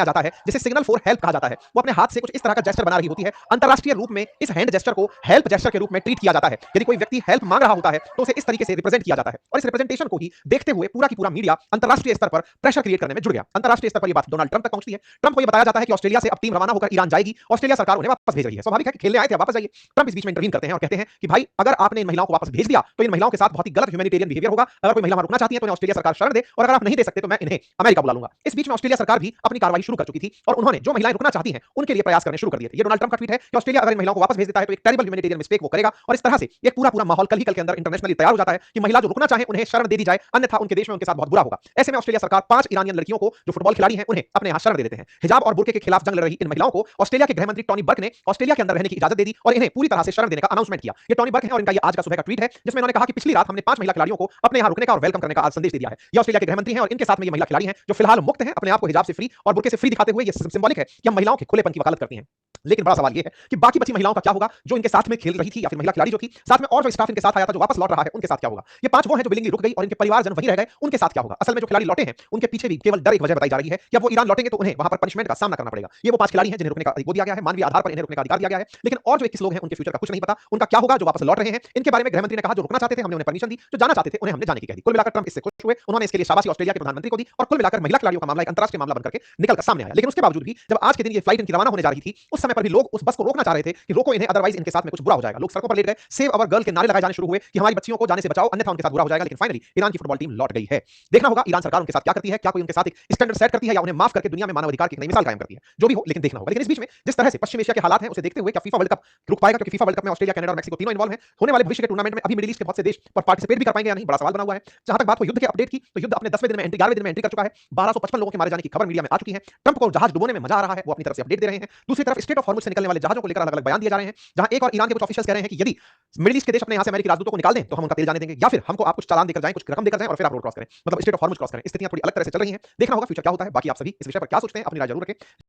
जाता है जिसे सिग्नल फॉर हेल्प कहा जाता है। वो अपने हाथ से कुछ इस तरह का जेस्चर बना रही होती है। अंतरराष्ट्रीय रूप में इस हैंड जेस्चर को हेल्प जेस्चर के रूप में ट्रीट किया जाता है। यदि कोई व्यक्ति हेल्प मांग रहा होता है तो उसे इस तरीके से रिप्रेजेंट किया जाता है और इस रिप्रेजेंटेशन को ही देखते हुए पूरा की पूरा मीडिया अंतरराष्ट्रीय स्तर पर प्रेशर क्रिएट करने में जुड़ गया। अंतरराष्ट्रीय स्तर पर यह बात डोनाल्ड ट्रंप तक पहुंचती है। ट्रंप को यह बताया जाता है कि ऑस्ट्रेलिया से अब टीम रवाना होकर ईरान जाएगी। ऑस्ट्रेलिया सरकार उन्हें वापस भेज रही है। स्वाभाविक है कि खेलने आए थे, वापस जाइए। ट्रंप इस बीच में इंटरवीन करते हैं और कहते हैं कि भाई अगर आपने इन महिलाओं को वापस भेज दिया तो इन महिलाओं के साथ बहुत ही गलत ह्यूमैनिटेरियन बिहेवियर होगा। अगर कोई महिला रुकना चाहती है तो ऑस्ट्रेलिया सरकार शरण दे और अगर आप नहीं दे सकते तो मैं इन्हें अमेरिका बुला लूंगा। इस बीच में ऑस्ट्रेलिया सरकार भी अपनी कार्रवाई शुरू कर चुकी थी और उन्होंने जो महिलाएं रुकना चाहती हैं उनके लिए प्रयास करने शुरू कर दिए थे। ये डोनाल्ड ट्रंप का ट्वीट है कि ऑस्ट्रेलिया अगर इन महिलाओं को वापस भेज देता है तो एक टेरिबल ह्यूमैनिटेरियन मिस्टेक वो करेगा और इस तरह से एक पूरा पूरा माहौल कल ही कल के अंदर इंटरनेशनली तैयार हो जाता है कि महिला जो रुकना चाहे उन्हें शरण दे दी जाए, अन्यथा उनके देश में उनके साथ बहुत बुरा होगा। ऐसे में ऑस्ट्रेलिया सरकार 5 ईरानियन लड़कियों को जो फुटबॉल खिलाड़ी हैं उन्हें अपने यहां शरण दे देते हैं। हिजाब और बुर्के के खिलाफ जंग लड़ रही इन महिलाओं को ऑस्ट्रेलिया के गृह मंत्री टॉनी बर्क ने ऑस्ट्रेलिया के अंदर रहने की इजाजत दे दी और इन्हें पूरी तरह से शरण देने का अनाउंसमेंट किया। ये टॉनी बर्क है और इनका ये आज का सुबह का ट्वीट है जिसमें इन्होंने कहा कि पिछली रात हमने 5 महिला खिलाड़ियों को अपने यहां रुकने का और वेलकम करने का आज संदेश दे दिया है। ये ऑस्ट्रेलिया के गृह मंत्री हैं और इनके साथ में ये महिला खिलाड़ी हैं जो फिलहाल मुक्त हैं, अपने आप को हिजाब से फ्री और बुर्के से फ्री दिखाते हुए ये सिंबॉलिक है कि हम महिलाओं के खुलेपन की वकालत करती हैं। लेकिन बड़ा सवाल ये है कि बाकी बची महिलाओं का क्या होगा जो इनके साथ में खेल रही थी या फिर महिला खिलाड़ी जो थी, साथ में और जो स्टाफ इनके साथ आया था जो वापस लौट रहा है उनके साथ क्या होगा? ये 5 वो हैं जो विलिंगली रुक गई और इनके परिवारजन वहीं रह गए, उनके साथ क्या होगा? असल में जो खिलाड़ी लौटे हैं उनके पीछे भी केवल डर एक वजह बताई जा रही है कि अब वो ईरान लौटेंगे तो उन्हें वहां पर पनिशमेंट का सामना करना पड़ेगा। ये वो 5 खिलाड़ी हैं जिन्हें रुकने का वो दिया गया है, मानवीय आधार पर इन्हें रुकने का अधिकार दिया गया है। लेकिन और जो 21 लोग हैं उनके फ्यूचर का कुछ नहीं पता, उनका क्या होगा जो वापस लौट रहे हैं। इनके बारे में गृह मंत्री ने कहा जो रुकना चाहते थे हमने उन्हें परमिशन दी, जो जाना चाहते थे उन्हें हमने जाने की कह दी। कुल मिलाकर ट्रंप इससे खुश हुए, उन्होंने इसके लिए शाबाशी ऑस्ट्रेलिया के प्रधानमंत्री को दी और कुल मिलाकर महिला खिलाड़ियों का मामला एक अंतरराष्ट्रीय मामला बनकर के निकल कर सामने आया। लेकिन उसके बावजूद भी जब आज के दिन ये फ्लाइट इनकी रवाना होने जा रही थी उस समय पर भी लोग उस बस को रोकना चाह रहे थे कि रोको इन्हें, अदरवाइज इनके साथ में कुछ बुरा हो जाएगा। लोग सड़कों पर लेट गए, सेव अवर गर्ल के नारे लगाए जाने शुरू हुए कि हमारी बच्चियों को जाने से बचाओ अन्यथा उनके साथ बुरा हो जाएगा। लेकिन फाइनली ईरान की फुटबॉल टीम लौट गई है। देखना होगा ईरान सरकार उनके साथ क्या करती है, क्या कोई उनके साथ एक स्टैंडर्ड सेट करती है या उन्हें माफ करके दुनिया में मानव अधिकार की एक नई मिसाल कायम करती है। जो भी हो लेकिन देखना होगा। लेकिन इस बीच में जिस तरह से पश्चिम एशिया के हालात हैं उसे देखते हुए क्या फीफा वर्ल्ड कप रुक पाएगा? क्योंकि फीफा वर्ल्ड कप में ऑस्ट्रेलिया, कनाडा और मेक्सिको तीनों इन्वॉल्व हैं। होने वाले भविष्य के टूर्नामेंट में अभी मिडिल ईस्ट के बहुत से देश पर पार्टिसिपेट भी कर पाएंगे या नहीं, बड़ा सवाल बना हुआ है। जहां तक बात हो युद्ध के अपडेट की तो युद्ध अपने 10वें दिन में एंट्री 11वें दिन में एंट्री कर चुका है। 1255 लोगों के मारे जाने की खबर मीडिया में आ चुकी है। ट्रंप को जहाज डुबोने में मजा आ रहा है, वो अपनी तरफ से अपडेट दे रहे हैं। दूसरी तरफ स्ट्रेट ऑफ हॉर्मुज से निकलने वाले जहाजों को लेकर अलग-अलग बयान दिए जा रहे हैं। जहां एक और ईरान के कुछ ऑफिशियल्स कह रहे हैं कि यदि मिडिल ईस्ट के देश अपने यहां से अमेरिकी राजदूतों को निकाल दें तो हम उनका तेल जाने देंगे या फिर हमको आप कुछ चालान देकर जाएं, कुछ रकम देकर जाएं और फिर आप रोड क्रॉस करें, मतलब स्ट्रेट ऑफ हॉर्मुज क्रॉस करें। स्थितियां थोड़ी अलग तरह से चल रही हैं। देखना होगा फ्यूचर क्या होता है। बाकी आप सभी इस विषय पर क्या सोचते हैं, अपनी राय जरूर रखें।